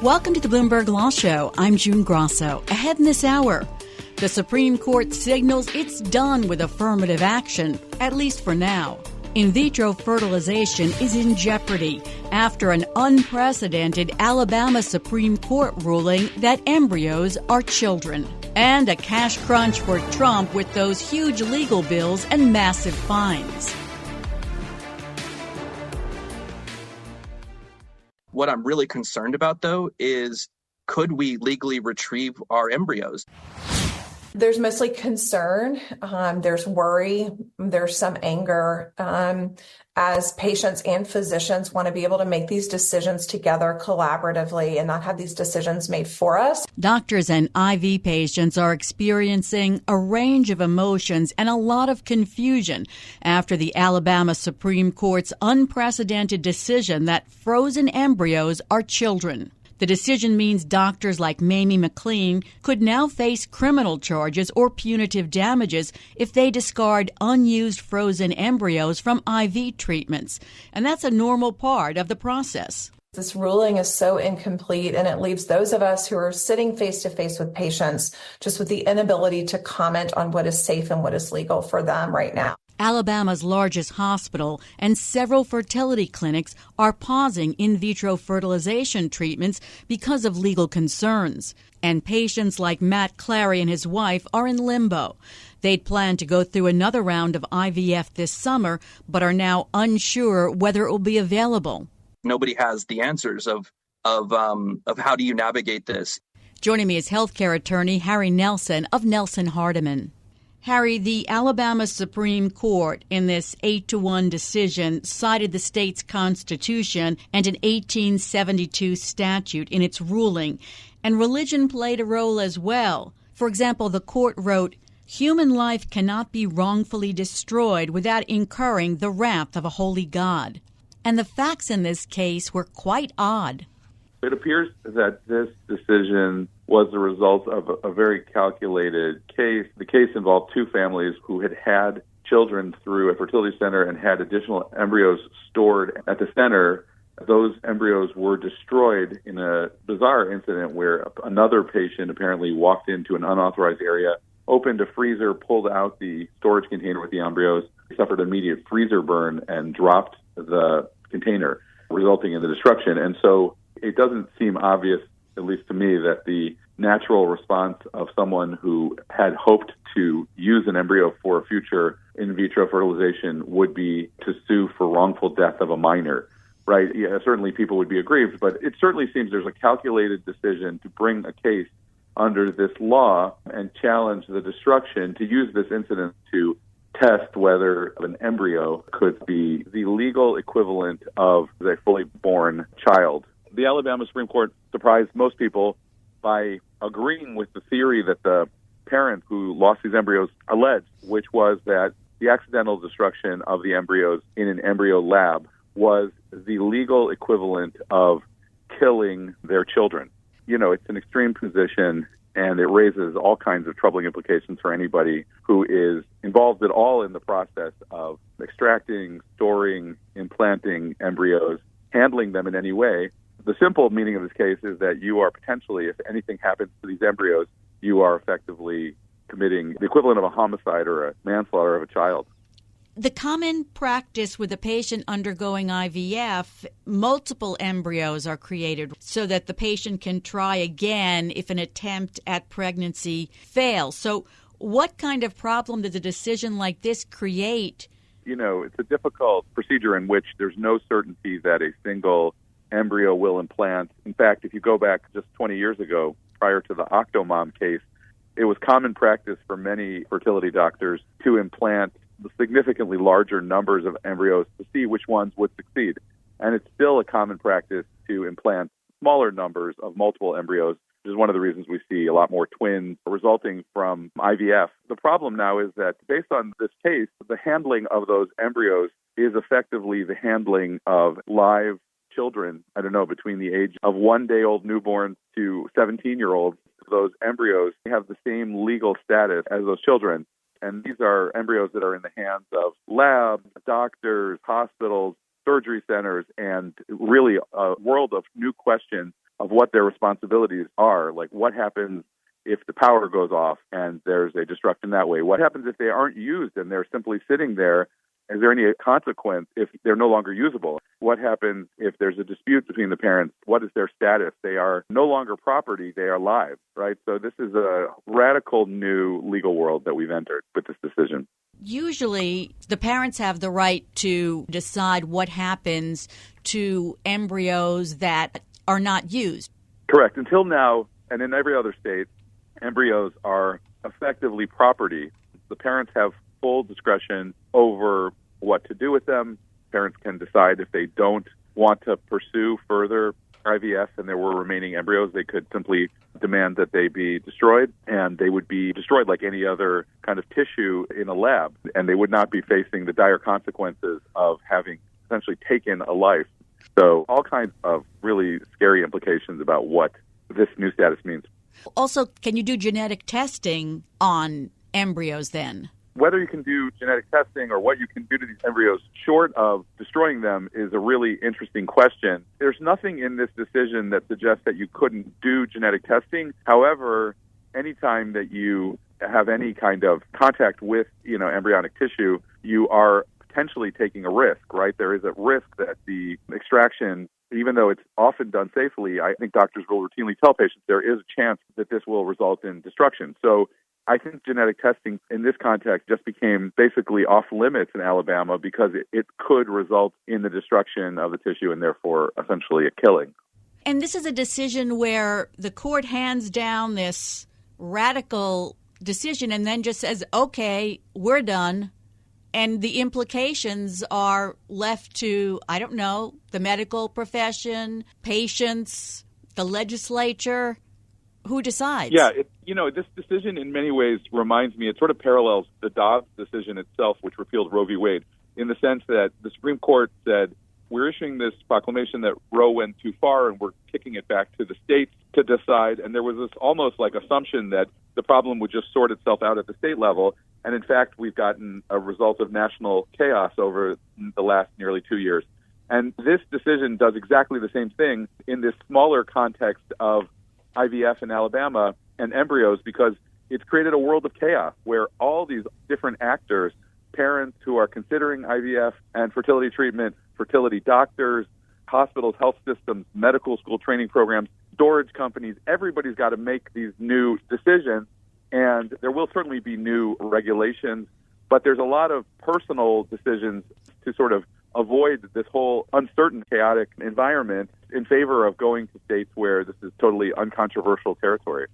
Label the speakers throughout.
Speaker 1: Welcome to the Bloomberg Law Show. I'm June Grasso. Ahead in this hour, the Supreme Court signals it's done with affirmative action, at least for now. In vitro fertilization is in jeopardy after an unprecedented Alabama Supreme Court ruling that embryos are children. And a cash crunch for Trump with those huge legal bills and massive fines.
Speaker 2: What I'm really concerned about, though, is could we legally retrieve our embryos?
Speaker 3: There's mostly concern. There's worry. There's some anger as patients and physicians want to be able to make these decisions together collaboratively and not have these decisions made for us.
Speaker 1: Doctors and IV patients are experiencing a range of emotions and a lot of confusion after the Alabama Supreme Court's unprecedented decision that frozen embryos are children. The decision means doctors like Mamie McLean could now face criminal charges or punitive damages if they discard unused frozen embryos from IV treatments. And that's a normal part of the process.
Speaker 3: This ruling is so incomplete, and it leaves those of us who are sitting face to face with patients just with the inability to comment on what is safe and what is legal for them right now.
Speaker 1: Alabama's largest hospital and several fertility clinics are pausing in vitro fertilization treatments because of legal concerns. And patients like Matt Clary and his wife are in limbo. They'd planned to go through another round of IVF this summer, but are now unsure whether it will be available.
Speaker 2: Nobody has the answers of how do you navigate this.
Speaker 1: Joining me is healthcare attorney Harry Nelson of Nelson Hardiman. Harry, the Alabama Supreme Court in this 8-1 decision cited the state's constitution and an 1872 statute in its ruling, and religion played a role as well. For example, the court wrote, "Human life cannot be wrongfully destroyed without incurring the wrath of a holy God." And the facts in this case were quite odd.
Speaker 4: It appears that this decision was the result of a very calculated case. The case involved two families who had children through a fertility center and had additional embryos stored at the center. Those embryos were destroyed in a bizarre incident where another patient apparently walked into an unauthorized area, opened a freezer, pulled out the storage container with the embryos, suffered immediate freezer burn, and dropped the container, resulting in the destruction. And so it doesn't seem obvious, at least to me, that the natural response of someone who had hoped to use an embryo for a future in vitro fertilization would be to sue for wrongful death of a minor, right? Yeah, certainly people would be aggrieved, but it certainly seems there's a calculated decision to bring a case under this law and challenge the destruction, to use this incident to test whether an embryo could be the legal equivalent of a fully born child. The Alabama Supreme Court surprised most people by agreeing with the theory that the parent who lost these embryos alleged, which was that the accidental destruction of the embryos in an embryo lab was the legal equivalent of killing their children. You know, it's an extreme position, and it raises all kinds of troubling implications for anybody who is involved at all in the process of extracting, storing, implanting embryos, handling them in any way. The simple meaning of this case is that you are potentially, if anything happens to these embryos, you are effectively committing the equivalent of a homicide or a manslaughter of a child.
Speaker 1: The common practice with a patient undergoing IVF, multiple embryos are created so that the patient can try again if an attempt at pregnancy fails. So what kind of problem did a decision like this create?
Speaker 4: You know, it's a difficult procedure in which there's no certainty that a single embryo will implant. In fact, if you go back just 20 years ago, prior to the Octomom case, it was common practice for many fertility doctors to implant significantly larger numbers of embryos to see which ones would succeed. And it's still a common practice to implant smaller numbers of multiple embryos, which is one of the reasons we see a lot more twins resulting from IVF. The problem now is that based on this case, the handling of those embryos is effectively the handling of live children, I don't know, between the age of 1-day-old newborns to 17-year-olds. Those embryos have the same legal status as those children. And these are embryos that are in the hands of labs, doctors, hospitals, surgery centers, and really a world of new questions of what their responsibilities are. Like, what happens if the power goes off and there's a destruction that way? What happens if they aren't used and they're simply sitting there? Is there any consequence if they're no longer usable? What happens if there's a dispute between the parents? What is their status? They are no longer property, they are lives, right? So this is a radical new legal world that we've entered with this decision.
Speaker 1: Usually, the parents have the right to decide what happens to embryos that are not used.
Speaker 4: Correct. Until now, and in every other state, embryos are effectively property. The parents have full discretion over what to do with them. Parents can decide if they don't want to pursue further IVF and there were remaining embryos, they could simply demand that they be destroyed, and they would be destroyed like any other kind of tissue in a lab, and they would not be facing the dire consequences of having essentially taken a life. So all kinds of really scary implications about what this new status means.
Speaker 1: Also, can you do genetic testing on embryos then?
Speaker 4: Whether you can do genetic testing or what you can do to these embryos short of destroying them is a really interesting question. There's nothing in this decision that suggests that you couldn't do genetic testing. However, anytime that you have any kind of contact with, embryonic tissue, you are potentially taking a risk, right? There is a risk that the extraction, even though it's often done safely, I think doctors will routinely tell patients there is a chance that this will result in destruction. So I think genetic testing in this context just became basically off limits in Alabama because it could result in the destruction of the tissue and therefore essentially a killing.
Speaker 1: And this is a decision where the court hands down this radical decision and then just says, okay, we're done. And the implications are left to, the medical profession, patients, the legislature. Who decides?
Speaker 4: Yeah, this decision in many ways reminds me, it sort of parallels the Dobbs decision itself, which repealed Roe v. Wade, in the sense that the Supreme Court said, we're issuing this proclamation that Roe went too far and we're kicking it back to the states to decide. And there was this almost like assumption that the problem would just sort itself out at the state level. And in fact, we've gotten a result of national chaos over the last nearly 2 years. And this decision does exactly the same thing in this smaller context of IVF in Alabama and embryos, because it's created a world of chaos where all these different actors, parents who are considering IVF and fertility treatment, fertility doctors, hospitals, health systems, medical school training programs, storage companies, everybody's got to make these new decisions. And there will certainly be new regulations, but there's a lot of personal decisions to sort of avoid this whole uncertain, chaotic environment in favor of going to states where this is totally uncontroversial territory.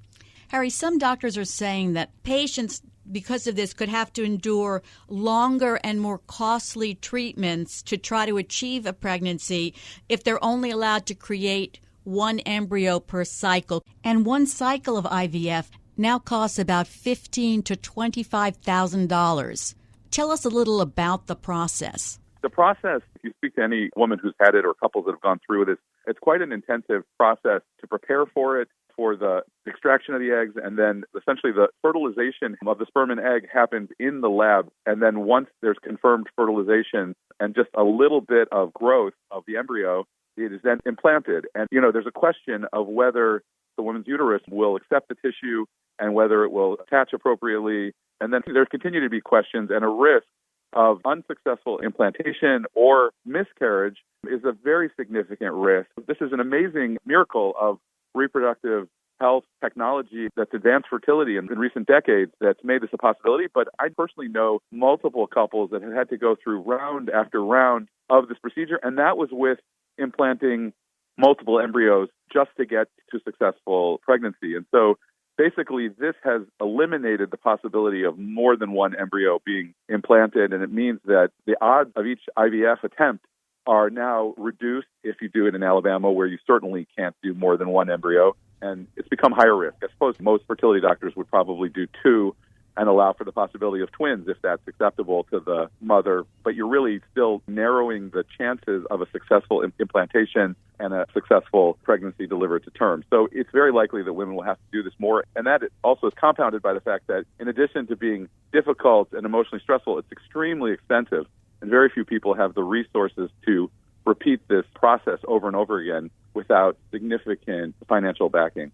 Speaker 1: Harry, some doctors are saying that patients, because of this, could have to endure longer and more costly treatments to try to achieve a pregnancy if they're only allowed to create one embryo per cycle. And one cycle of IVF now costs about $15,000 to $25,000. Tell us a little about the process.
Speaker 4: The process, if you speak to any woman who's had it or couples that have gone through it, it's quite an intensive process to prepare for it, for the extraction of the eggs, and then essentially the fertilization of the sperm and egg happens in the lab. And then once there's confirmed fertilization and just a little bit of growth of the embryo, it is then implanted. And, there's a question of whether the woman's uterus will accept the tissue and whether it will attach appropriately. And then there continue to be questions and a risk of unsuccessful implantation or miscarriage is a very significant risk. This is an amazing miracle of reproductive health technology that's advanced fertility in recent decades that's made this a possibility. But I personally know multiple couples that have had to go through round after round of this procedure, and that was with implanting multiple embryos just to get to successful pregnancy. And so basically, this has eliminated the possibility of more than one embryo being implanted, and it means that the odds of each IVF attempt are now reduced if you do it in Alabama, where you certainly can't do more than one embryo, and it's become higher risk. I suppose most fertility doctors would probably do two and allow for the possibility of twins if that's acceptable to the mother, but you're really still narrowing the chances of a successful implantation and a successful pregnancy delivered to term. So it's very likely that women will have to do this more, and that also is compounded by the fact that in addition to being difficult and emotionally stressful, it's extremely expensive, and very few people have the resources to repeat this process over and over again without significant financial backing.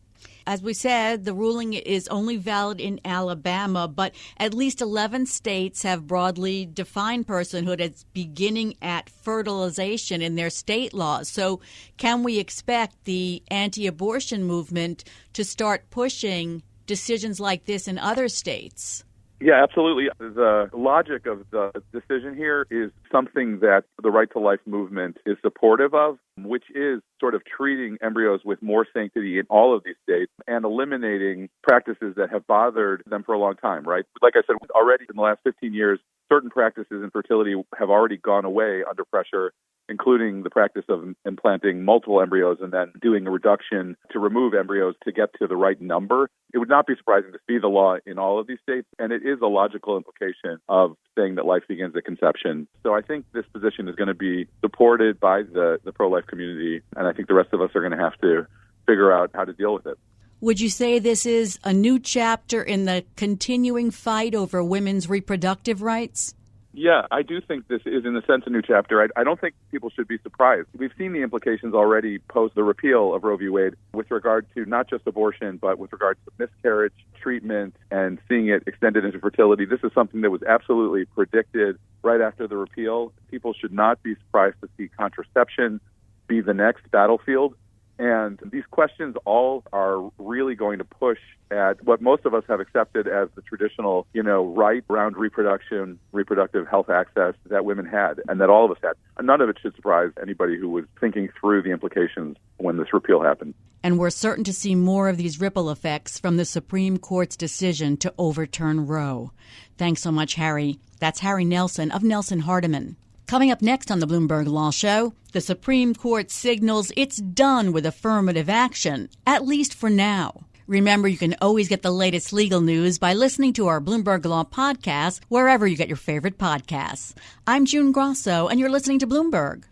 Speaker 1: As we said, the ruling is only valid in Alabama, but at least 11 states have broadly defined personhood as beginning at fertilization in their state laws. So can we expect the anti-abortion movement to start pushing decisions like this in other states?
Speaker 4: Yeah, absolutely. The logic of the decision here is something that the Right to Life movement is supportive of, which is sort of treating embryos with more sanctity in all of these states and eliminating practices that have bothered them for a long time, right? Like I said, already in the last 15 years, certain practices in fertility have already gone away under pressure, including the practice of implanting multiple embryos and then doing a reduction to remove embryos to get to the right number. It would not be surprising to see the law in all of these states, and it is a logical implication of saying that life begins at conception. So I think this position is going to be supported by the pro-life community, and I think the rest of us are going to have to figure out how to deal with it.
Speaker 1: Would you say this is a new chapter in the continuing fight over women's reproductive rights?
Speaker 4: Yeah, I do think this is, in a sense, a new chapter. I don't think people should be surprised. We've seen the implications already post the repeal of Roe v. Wade with regard to not just abortion, but with regard to miscarriage, treatment, and seeing it extended into fertility. This is something that was absolutely predicted right after the repeal. People should not be surprised to see contraception be the next battlefield. And these questions all are really going to push at what most of us have accepted as the traditional, right around reproductive health access that women had and that all of us had. And none of it should surprise anybody who was thinking through the implications when this repeal happened.
Speaker 1: And we're certain to see more of these ripple effects from the Supreme Court's decision to overturn Roe. Thanks so much, Harry. That's Harry Nelson of Nelson Hardiman. Coming up next on the Bloomberg Law Show, the Supreme Court signals it's done with affirmative action, at least for now. Remember, you can always get the latest legal news by listening to our Bloomberg Law podcast wherever you get your favorite podcasts. I'm June Grasso, and you're listening to Bloomberg.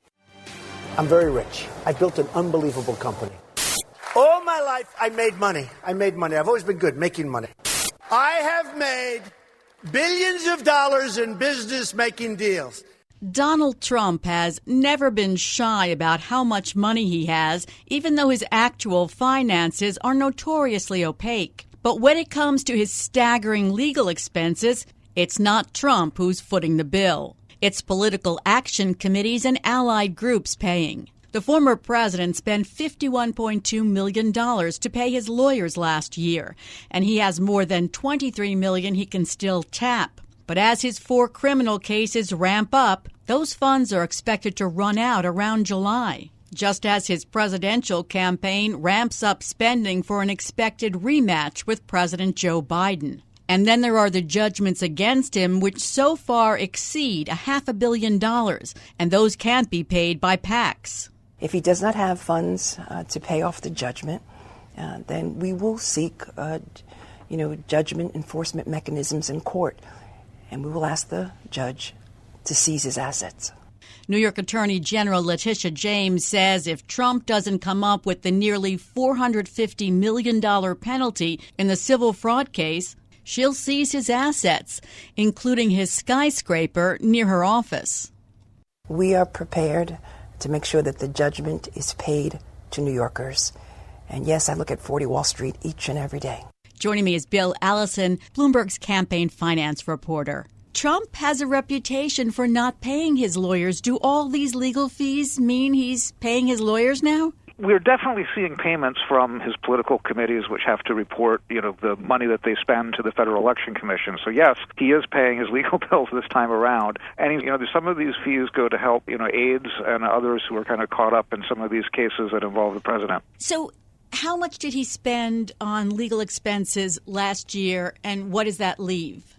Speaker 5: I'm very rich. I built an unbelievable company. All my life, I made money. I've always been good making money. I have made billions of dollars in business making deals.
Speaker 1: Donald Trump has never been shy about how much money he has, even though his actual finances are notoriously opaque. But when it comes to his staggering legal expenses, it's not Trump who's footing the bill. It's political action committees and allied groups paying. The former president spent $51.2 million to pay his lawyers last year, and he has more than $23 million he can still tap. But as his 4 criminal cases ramp up, those funds are expected to run out around July, just as his presidential campaign ramps up spending for an expected rematch with President Joe Biden. And then there are the judgments against him, which so far exceed $500 million, and those can't be paid by PACs.
Speaker 6: If he does not have funds to pay off the judgment, then we will seek, judgment enforcement mechanisms in court. And we will ask the judge to seize his assets.
Speaker 1: New York Attorney General Letitia James says if Trump doesn't come up with the nearly $450 million penalty in the civil fraud case, she'll seize his assets, including his skyscraper near her office.
Speaker 6: We are prepared to make sure that the judgment is paid to New Yorkers. And yes, I look at 40 Wall Street each and every day.
Speaker 1: Joining me is Bill Allison, Bloomberg's campaign finance reporter. Trump has a reputation for not paying his lawyers. Do all these legal fees mean he's paying his lawyers now?
Speaker 7: We're definitely seeing payments from his political committees, which have to report, the money that they spend to the Federal Election Commission. So yes, he is paying his legal bills this time around. And some of these fees go to help, aides and others who are kind of caught up in some of these cases that involve the president.
Speaker 1: So how much did he spend on legal expenses last year, and what does that leave?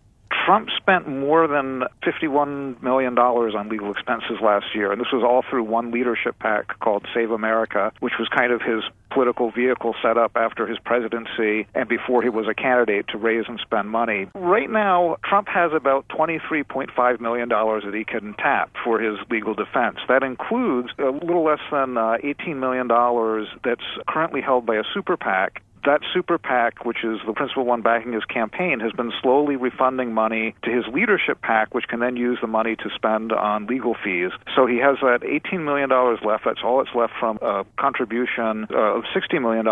Speaker 7: Trump spent more than $51 million on legal expenses last year, and this was all through one leadership PAC called Save America, which was kind of his political vehicle set up after his presidency and before he was a candidate to raise and spend money. Right now, Trump has about $23.5 million that he can tap for his legal defense. That includes a little less than $18 million that's currently held by a super PAC that super PAC, which is the principal one backing his campaign, has been slowly refunding money to his leadership PAC, which can then use the money to spend on legal fees. So he has that $18 million left. That's all that's left from a contribution of $60 million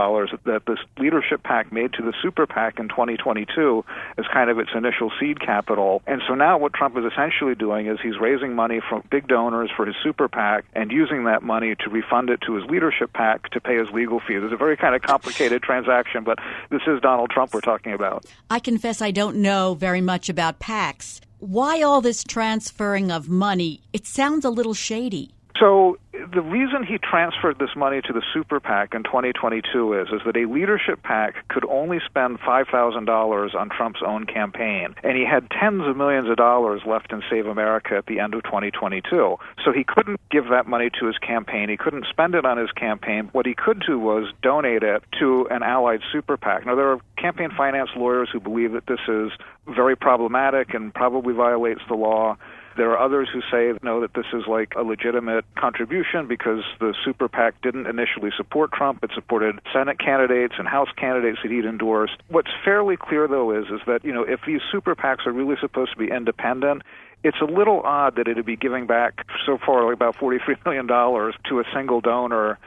Speaker 7: that this leadership PAC made to the super PAC in 2022 as kind of its initial seed capital. And so now what Trump is essentially doing is he's raising money from big donors for his super PAC and using that money to refund it to his leadership PAC to pay his legal fees. It's a very kind of complicated transaction, but this is Donald Trump we're talking about.
Speaker 1: I confess I don't know very much about PACs. Why all this transferring of money? It sounds a little shady.
Speaker 7: So the reason he transferred this money to the super PAC in 2022 is that a leadership PAC could only spend $5,000 on Trump's own campaign, and he had tens of millions of dollars left in Save America at the end of 2022. So he couldn't give that money to his campaign. He couldn't spend it on his campaign. What he could do was donate it to an allied super PAC. Now, there are campaign finance lawyers who believe that this is very problematic and probably violates the law. There are others who say, no, that this is like a legitimate contribution because the super PAC didn't initially support Trump. It supported Senate candidates and House candidates that he'd endorsed. What's fairly clear, though, is that, if these super PACs are really supposed to be independent, it's a little odd that it would be giving back so far like about $43 million to a single donor.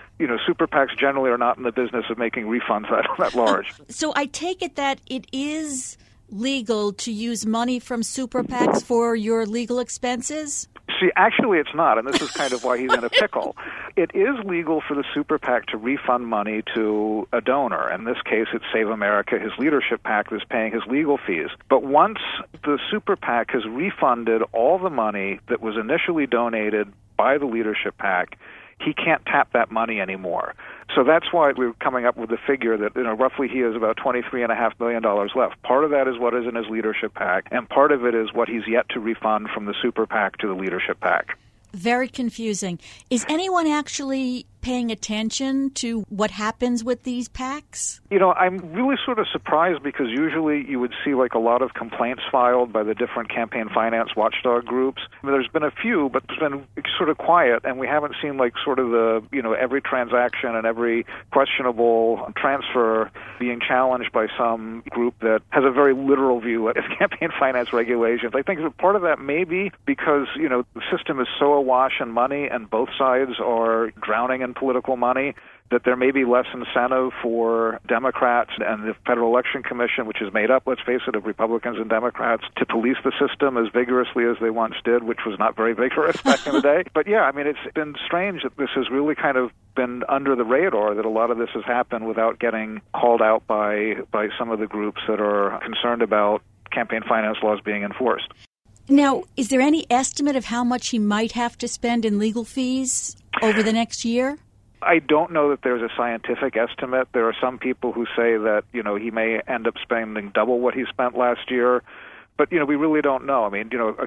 Speaker 7: Super PACs generally are not in the business of making refunds that large.
Speaker 1: So I take it that it is legal to use money from super PACs for your legal expenses?
Speaker 7: See, actually it's not, and this is kind of why he's in a pickle. It is legal for the super PAC to refund money to a donor. In this case, it's Save America, his leadership PAC, that's paying his legal fees. But once the super PAC has refunded all the money that was initially donated by the leadership PAC, he can't tap that money anymore. So that's why we're coming up with the figure that, roughly he has about $23.5 million left. Part of that is what is in his leadership PAC, and part of it is what he's yet to refund from the super PAC to the leadership PAC.
Speaker 1: Very confusing. Is anyone actually paying attention to what happens with these PACs?
Speaker 7: I'm really sort of surprised because usually you would see like a lot of complaints filed by the different campaign finance watchdog groups. There's been a few, but it's been sort of quiet, and we haven't seen like sort of the, every transaction and every questionable transfer being challenged by some group that has a very literal view of campaign finance regulations. I think part of that may be because, the system is so awash in money and both sides are drowning in political money that there may be less incentive for Democrats and the Federal Election Commission, which is made up, let's face it, of Republicans and Democrats, to police the system as vigorously as they once did, which was not very vigorous back in the day. But yeah, it's been strange that this has really kind of been under the radar, that a lot of this has happened without getting called out by some of the groups that are concerned about campaign finance laws being enforced.
Speaker 1: Now, is there any estimate of how much he might have to spend in legal fees over the next year?
Speaker 7: I don't know that there's a scientific estimate. There are some people who say that, he may end up spending double what he spent last year. But, we really don't know.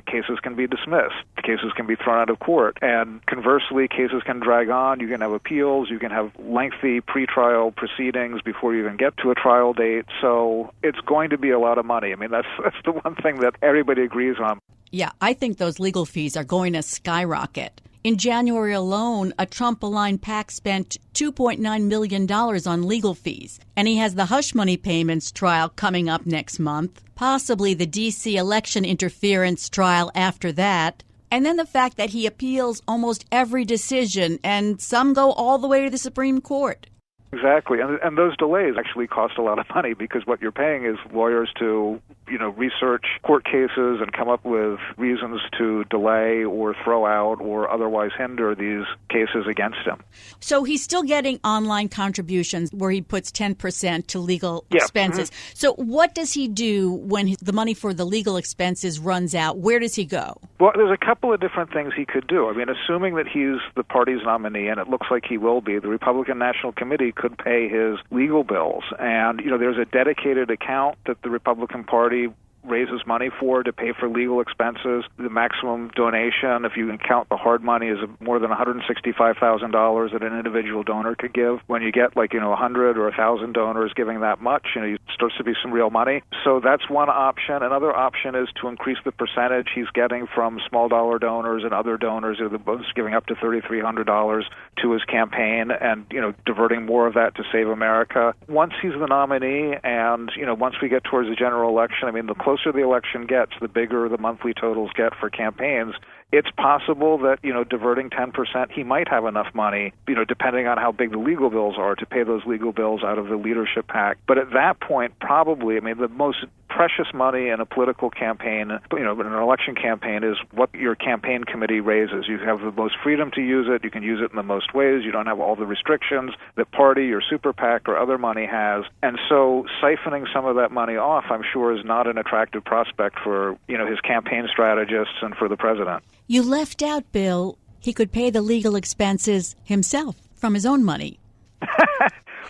Speaker 7: Cases can be dismissed. Cases can be thrown out of court. And conversely, cases can drag on. You can have appeals. You can have lengthy pretrial proceedings before you even get to a trial date. So it's going to be a lot of money. That's the one thing that everybody agrees on.
Speaker 1: Yeah, I think those legal fees are going to skyrocket. In January alone, a Trump-aligned PAC spent $2.9 million on legal fees, and he has the hush money payments trial coming up next month, possibly the D.C. election interference trial after that, and then the fact that he appeals almost every decision, and some go all the way to the Supreme Court.
Speaker 7: Exactly, and those delays actually cost a lot of money because what you're paying is lawyers to, research court cases and come up with reasons to delay or throw out or otherwise hinder these cases against him. So
Speaker 1: he's still getting online contributions where he puts 10% to legal expenses. Mm-hmm. So what does he do when the money for the legal expenses runs out? Where does he go?
Speaker 7: Well, there's a couple of different things he could do. Assuming that he's the party's nominee, and it looks like he will be, the Republican National Committee could pay his legal bills. And, there's a dedicated account that the Republican Party raises money for to pay for legal expenses. The maximum donation, if you can count the hard money, is more than $165,000 that an individual donor could give. When you get 100 or 1,000 donors giving that much, it starts to be some real money. So that's one option. Another option is to increase the percentage he's getting from small dollar donors and other donors, giving up to $3,300 to his campaign and, diverting more of that to Save America. Once he's the nominee and, once we get towards the general election, the closer the election gets, the bigger the monthly totals get for campaigns. It's possible that, diverting 10%, he might have enough money, depending on how big the legal bills are, to pay those legal bills out of the leadership PAC. But at that point, probably, the most precious money in a political campaign, in an election campaign, is what your campaign committee raises. You have the most freedom to use it. You can use it in the most ways. You don't have all the restrictions that party or super PAC or other money has. And so siphoning some of that money off, I'm sure, is not an attractive prospect for, his campaign strategists and for the president.
Speaker 1: You left out, Bill, he could pay the legal expenses himself from his own money.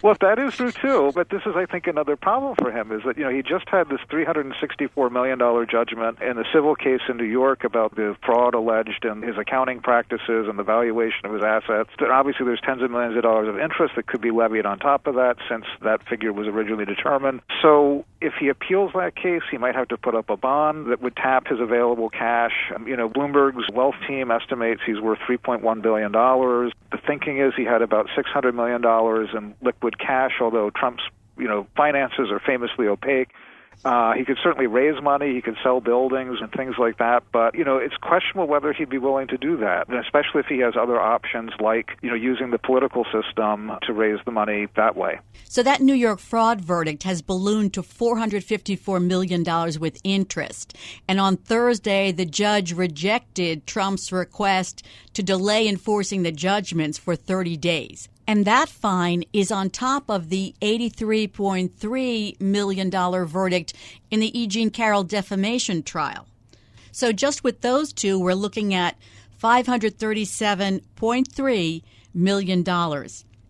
Speaker 7: Well, that is true, too. But this is, I think, another problem for him is that, he just had this $364 million judgment in the civil case in New York about the fraud alleged in his accounting practices and the valuation of his assets. And obviously, there's tens of millions of dollars of interest that could be levied on top of that since that figure was originally determined. So if he appeals that case, he might have to put up a bond that would tap his available cash. Bloomberg's wealth team estimates he's worth $3.1 billion. The thinking is he had about $600 million in liquid cash, although Trump's, finances are famously opaque. He could certainly raise money, he could sell buildings and things like that, but, it's questionable whether he'd be willing to do that, and especially if he has other options like, using the political system to raise the money that way.
Speaker 1: So that New York fraud verdict has ballooned to $454 million with interest. And on Thursday, the judge rejected Trump's request to delay enforcing the judgments for 30 days. And that fine is on top of the $83.3 million verdict in the E. Jean Carroll defamation trial. So just with those two, we're looking at $537.3 million.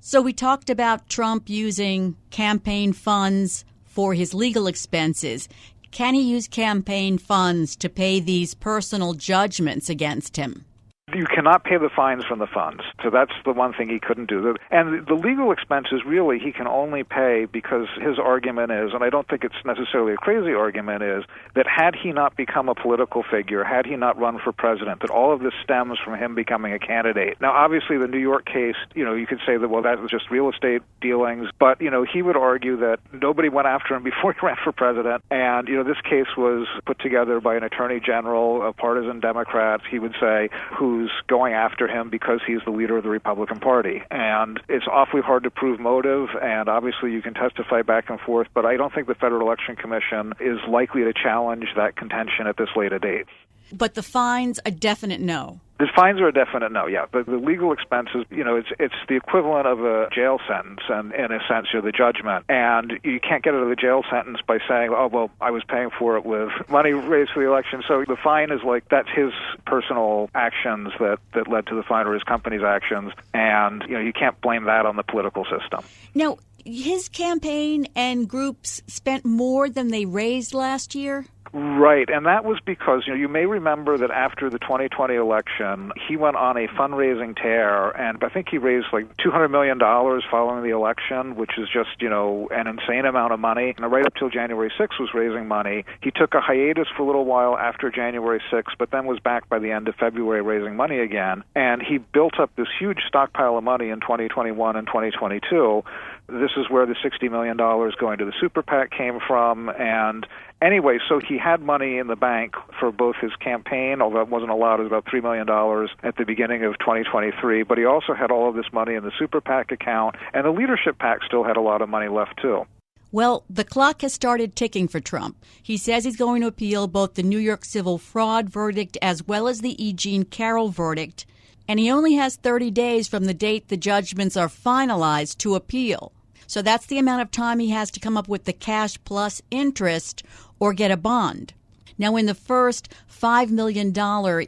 Speaker 1: So we talked about Trump using campaign funds for his legal expenses. Can he use campaign funds to pay these personal judgments against him?
Speaker 7: You cannot pay the fines from the funds. So that's the one thing he couldn't do. And the legal expenses, really, he can only pay because his argument is, and I don't think it's necessarily a crazy argument, is that had he not become a political figure, had he not run for president, that all of this stems from him becoming a candidate. Now, obviously, the New York case, you could say that, well, that was just real estate dealings. But, he would argue that nobody went after him before he ran for president. And, this case was put together by an attorney general, a partisan Democrat, he would say, who's going after him because he's the leader of the Republican Party. And it's awfully hard to prove motive, and obviously you can testify back and forth, but I don't think the Federal Election Commission is likely to challenge that contention at this late a date.
Speaker 1: But the fines, a definite no.
Speaker 7: The fines are a definite no, yeah. But the legal expenses, it's the equivalent of a jail sentence, and in a sense, the judgment. And you can't get out of the jail sentence by saying, oh, well, I was paying for it with money raised for the election. So the fine is that's his personal actions that led to the fine, or his company's actions. And, you can't blame that on the political system.
Speaker 1: Now, his campaign and groups spent more than they raised last year?
Speaker 7: Right, and that was because, you may remember that after the 2020 election, he went on a fundraising tear, and I think he raised $200 million following the election, which is just, an insane amount of money. And right up till January 6th was raising money. He took a hiatus for a little while after January 6th, but then was back by the end of February raising money again. And he built up this huge stockpile of money in 2021 and 2022. This is where the $60 million going to the super PAC came from, and anyway, so he had money in the bank for both his campaign, although it wasn't a lot, it was about $3 million at the beginning of 2023, but he also had all of this money in the super PAC account, and the leadership PAC still had a lot of money left, too.
Speaker 1: Well, the clock has started ticking for Trump. He says he's going to appeal both the New York civil fraud verdict as well as the E. Jean Carroll verdict, and he only has 30 days from the date the judgments are finalized to appeal. So that's the amount of time he has to come up with the cash plus interest or get a bond. Now, in the first $5 million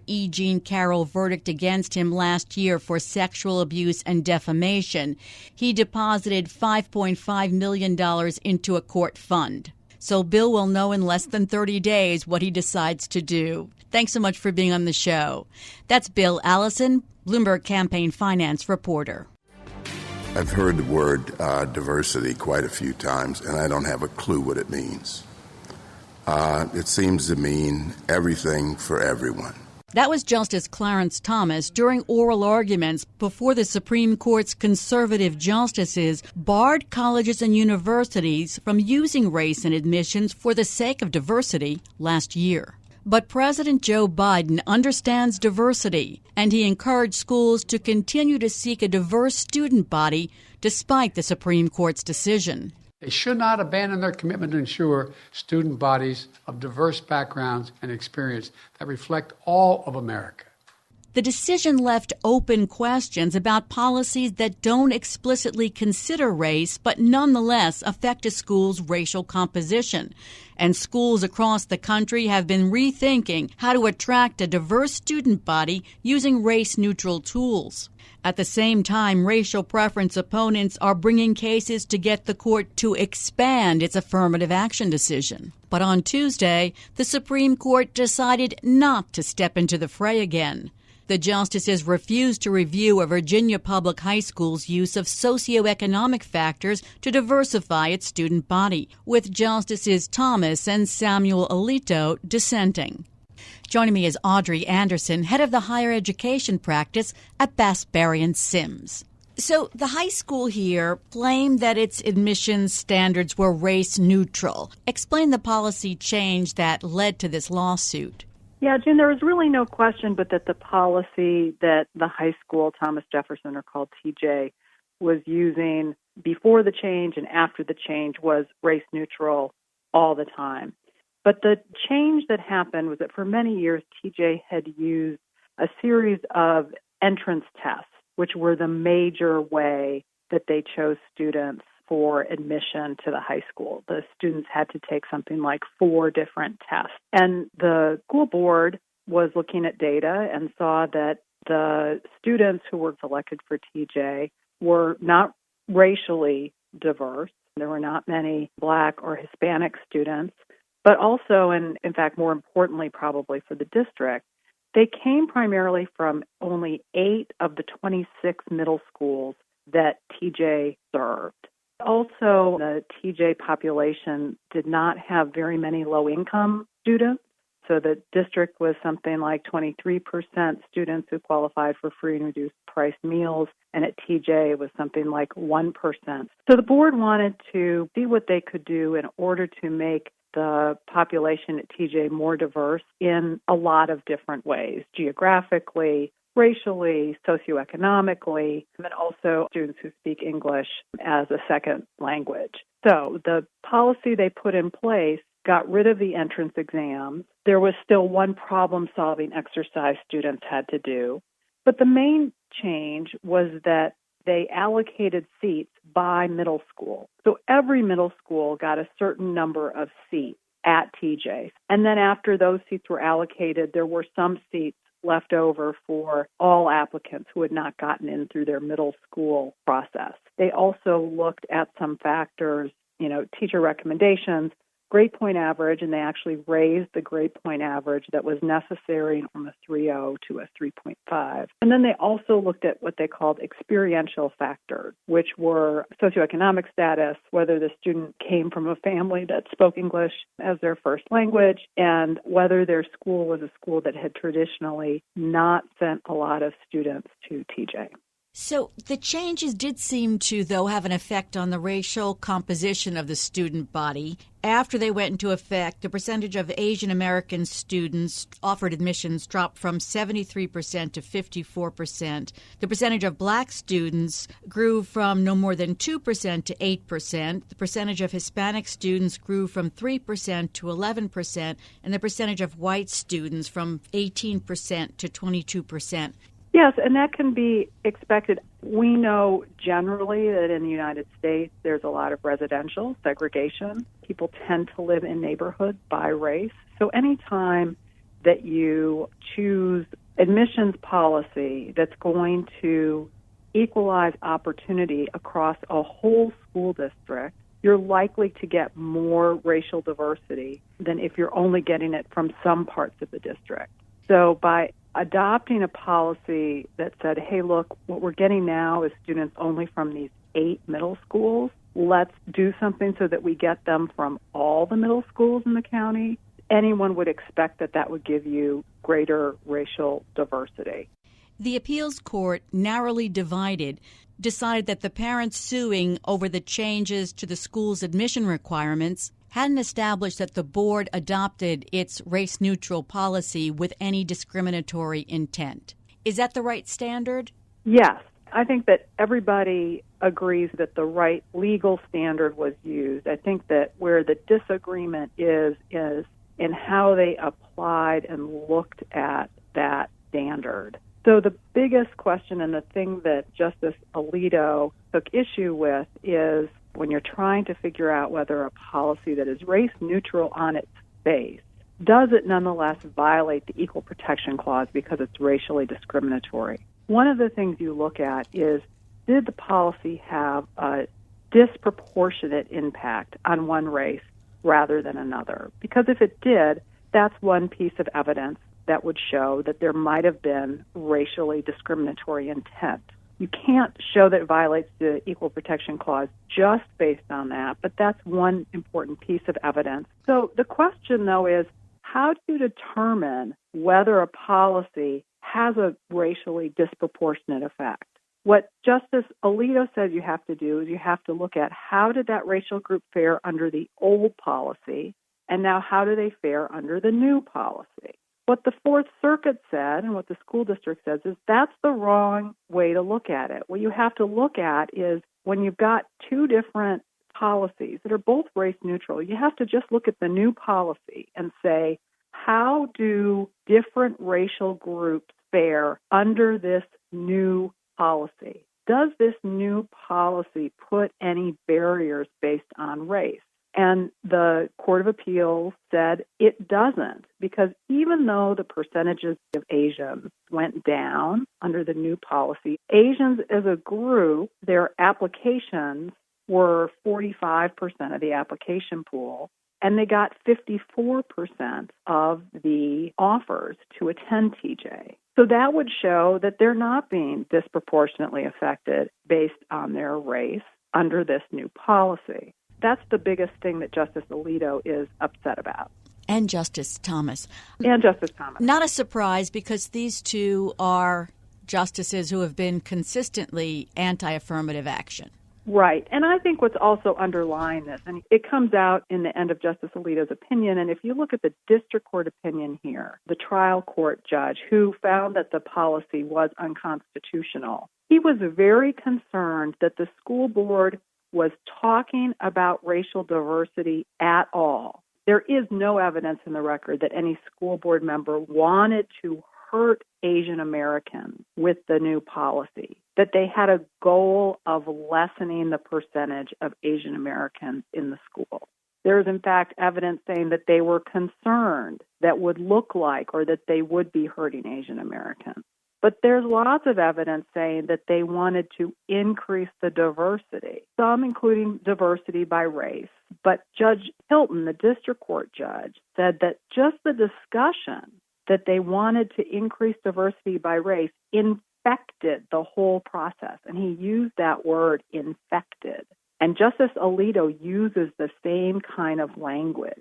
Speaker 1: E. Jean Carroll verdict against him last year for sexual abuse and defamation, he deposited $5.5 million into a court fund. so Bill will know in less than 30 days what he decides to do. Thanks so much for being on the show. That's Bill Allison, Bloomberg campaign finance reporter.
Speaker 8: I've heard the word diversity quite a few times, and I don't have a clue what it means. It seems to mean everything for everyone.
Speaker 1: That was Justice Clarence Thomas during oral arguments before the Supreme Court's conservative justices barred colleges and universities from using race in admissions for the sake of diversity last year. But President Joe Biden understands diversity, and he encouraged schools to continue to seek a diverse student body despite the Supreme Court's decision.
Speaker 9: They should not abandon their commitment to ensure student bodies of diverse backgrounds and experience that reflect all of America.
Speaker 1: The decision left open questions about policies that don't explicitly consider race but nonetheless affect a school's racial composition. And schools across the country have been rethinking how to attract a diverse student body using race-neutral tools. At the same time, racial preference opponents are bringing cases to get the court to expand its affirmative action decision. But on Tuesday, the Supreme Court decided not to step into the fray again. The justices refused to review a Virginia public high school's use of socioeconomic factors to diversify its student body, with Justices Thomas and Samuel Alito dissenting. Joining me is Audrey Anderson, head of the higher education practice at Bass, Berry & Sims. So the high school here claimed that its admissions standards were race neutral. Explain the policy change that led to this lawsuit.
Speaker 10: Yeah, June, there was really no question but that the policy that the high school, Thomas Jefferson, or called TJ, was using before the change and after the change was race neutral all the time. But the change that happened was that for many years, TJ had used a series of entrance tests, which were the major way that they chose students for admission to the high school. The students had to take something like 4 different tests. And the school board was looking at data and saw that the students who were selected for TJ were not racially diverse. There were not many Black or Hispanic students, but also, and in fact, more importantly probably for the district, they came primarily from only 8 of the 26 middle schools that TJ served. Also, the TJ population did not have very many low-income students. So the district was something like 23% students who qualified for free and reduced price meals, and at TJ it was something like 1%. So the board wanted to see what they could do in order to make the population at TJ more diverse in a lot of different ways, geographically, racially, socioeconomically, and also students who speak English as a second language. So the policy they put in place got rid of the entrance exams. There was still one problem-solving exercise students had to do. But the main change was that they allocated seats by middle school. So every middle school got a certain number of seats at TJ. And then after those seats were allocated, there were some seats left over for all applicants who had not gotten in through their middle school process. They also looked at some factors, teacher recommendations, grade point average, and they actually raised the grade point average that was necessary from a 3.0 to a 3.5. And then they also looked at what they called experiential factors, which were socioeconomic status, whether the student came from a family that spoke English as their first language, and whether their school was a school that had traditionally not sent a lot of students to TJ.
Speaker 1: So the changes did seem to, though, have an effect on the racial composition of the student body. After they went into effect, the percentage of Asian American students offered admissions dropped from 73% to 54%. The percentage of Black students grew from no more than 2% to 8%. The percentage of Hispanic students grew from 3% to 11%, and the percentage of white students from 18% to 22%.
Speaker 10: Yes, and that can be expected. We know generally that in the United States there's a lot of residential segregation. People tend to live in neighborhoods by race. So anytime that you choose admissions policy that's going to equalize opportunity across a whole school district, you're likely to get more racial diversity than if you're only getting it from some parts of the district. So by adopting a policy that said, hey, look, what we're getting now is students only from these 8 middle schools, let's do something so that we get them from all the middle schools in the county, anyone would expect that that would give you greater racial diversity.
Speaker 1: The appeals court, narrowly divided, decided that the parents suing over the changes to the school's admission requirements hadn't established that the board adopted its race-neutral policy with any discriminatory intent. Is that the right standard?
Speaker 10: Yes. I think that everybody agrees that the right legal standard was used. I think that where the disagreement is in how they applied and looked at that standard. So the biggest question and the thing that Justice Alito took issue with is when you're trying to figure out whether a policy that is race neutral on its face, does it nonetheless violate the Equal Protection Clause because it's racially discriminatory? One of the things you look at is, did the policy have a disproportionate impact on one race rather than another? Because if it did, that's one piece of evidence that would show that there might have been racially discriminatory intent. You can't show that it violates the Equal Protection Clause just based on that, but that's one important piece of evidence. So the question, though, is how do you determine whether a policy has a racially disproportionate effect? What Justice Alito says you have to do is you have to look at how did that racial group fare under the old policy, and now how do they fare under the new policy? What the Fourth Circuit said and what the school district says is that's the wrong way to look at it. What you have to look at is when you've got two different policies that are both race neutral, you have to just look at the new policy and say, how do different racial groups fare under this new policy? Does this new policy put any barriers based on race? And the Court of Appeals said it doesn't, because even though the percentages of Asians went down under the new policy, Asians as a group, their applications were 45% of the application pool, and they got 54% of the offers to attend TJ. So that would show that they're not being disproportionately affected based on their race under this new policy. That's the biggest thing that Justice Alito is upset about.
Speaker 1: And Justice Thomas.
Speaker 10: Not
Speaker 1: a surprise, because these two are justices who have been consistently anti-affirmative action.
Speaker 10: Right. And I think what's also underlying this, and it comes out in the end of Justice Alito's opinion, and if you look at the district court opinion here, the trial court judge who found that the policy was unconstitutional, he was very concerned that the school board was talking about racial diversity at all. There is no evidence in the record that any school board member wanted to hurt Asian Americans with the new policy, that they had a goal of lessening the percentage of Asian Americans in the school. There is, in fact, evidence saying that they were concerned that would look like or that they would be hurting Asian Americans. But there's lots of evidence saying that they wanted to increase the diversity, some including diversity by race. But Judge Hilton, the district court judge, said that just the discussion that they wanted to increase diversity by race infected the whole process. And he used that word, infected. And Justice Alito uses the same kind of language,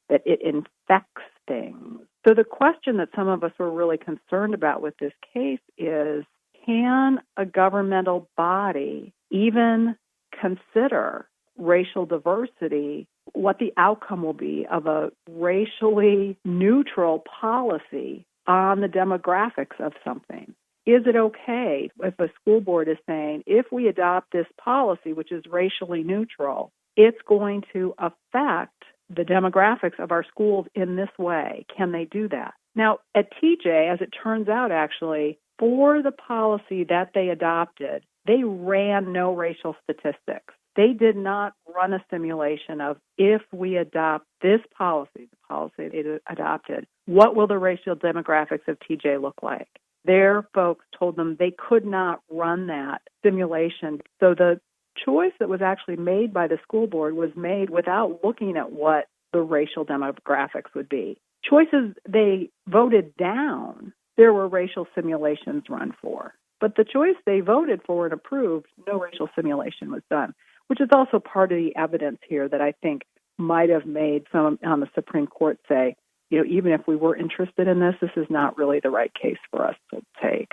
Speaker 10: that it infects things. So the question that some of us were really concerned about with this case is, can a governmental body even consider racial diversity, what the outcome will be of a racially neutral policy on the demographics of something? Is it okay if a school board is saying, if we adopt this policy, which is racially neutral, it's going to affect the demographics of our schools in this way? Can they do that? Now, at TJ, as it turns out, actually, for the policy that they adopted, they ran no racial statistics. They did not run a simulation of, if we adopt this policy, the policy they adopted, what will the racial demographics of TJ look like? Their folks told them they could not run that simulation. So the choice that was actually made by the school board was made without looking at what the racial demographics would be. Choices they voted down, there were racial simulations run for. But the choice they voted for and approved, no racial simulation was done, which is also part of the evidence here that I think might have made some on the Supreme Court say, even if we were interested in this is not really the right case for us to take.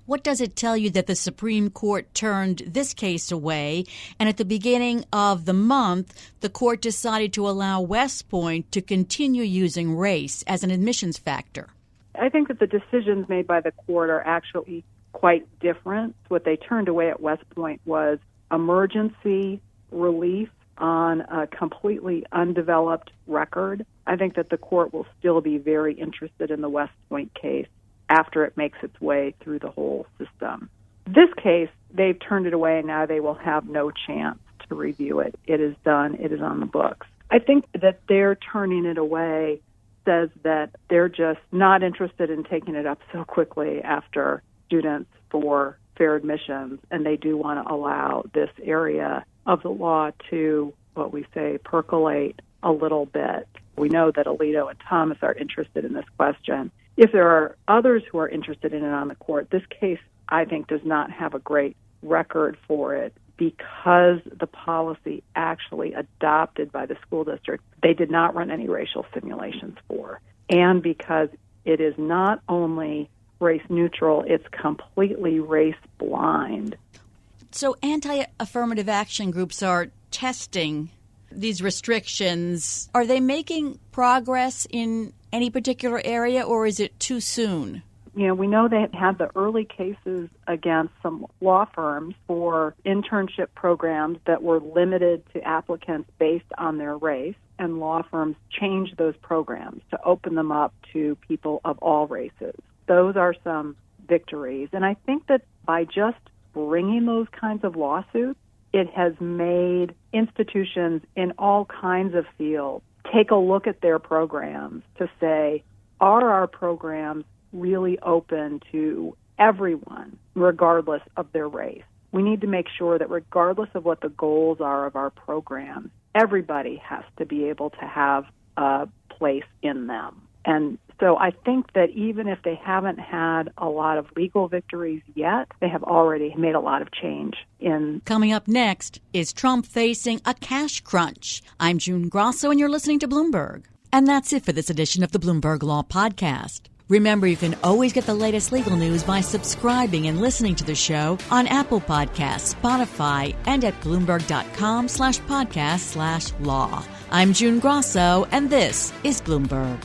Speaker 1: What does it tell you that the Supreme Court turned this case away, and at the beginning of the month, the court decided to allow West Point to continue using race as an admissions factor?
Speaker 10: I think that the decisions made by the court are actually quite different. What they turned away at West Point was emergency relief on a completely undeveloped record. I think that the court will still be very interested in the West Point case after it makes its way through the whole system. This case, they've turned it away, and now they will have no chance to review it. It is done. It is on the books. I think that their turning it away says that they're just not interested in taking it up so quickly after students for fair admissions, and they do want to allow this area of the law to, what we say, percolate a little bit. We know that Alito and Thomas are interested in this question. If there are others who are interested in it on the court, this case, I think, does not have a great record for it because the policy actually adopted by the school district, they did not run any racial simulations for, and because it is not only race neutral, it's completely race blind.
Speaker 1: So anti-affirmative action groups are testing these restrictions. Are they making progress in any particular area, or is it too soon?
Speaker 10: We know they had the early cases against some law firms for internship programs that were limited to applicants based on their race, and law firms changed those programs to open them up to people of all races. Those are some victories. And I think that by just bringing those kinds of lawsuits, it has made institutions in all kinds of fields take a look at their programs to say, are our programs really open to everyone, regardless of their race? We need to make sure that regardless of what the goals are of our programs, everybody has to be able to have a place in them. And so I think that even if they haven't had a lot of legal victories yet, they have already made a lot of change.
Speaker 1: Coming up next, is Trump facing a cash crunch? I'm June Grasso, and you're listening to Bloomberg. And that's it for this edition of the Bloomberg Law Podcast. Remember, you can always get the latest legal news by subscribing and listening to the show on Apple Podcasts, Spotify, and at Bloomberg.com/podcast/law. I'm June Grasso, and this is Bloomberg.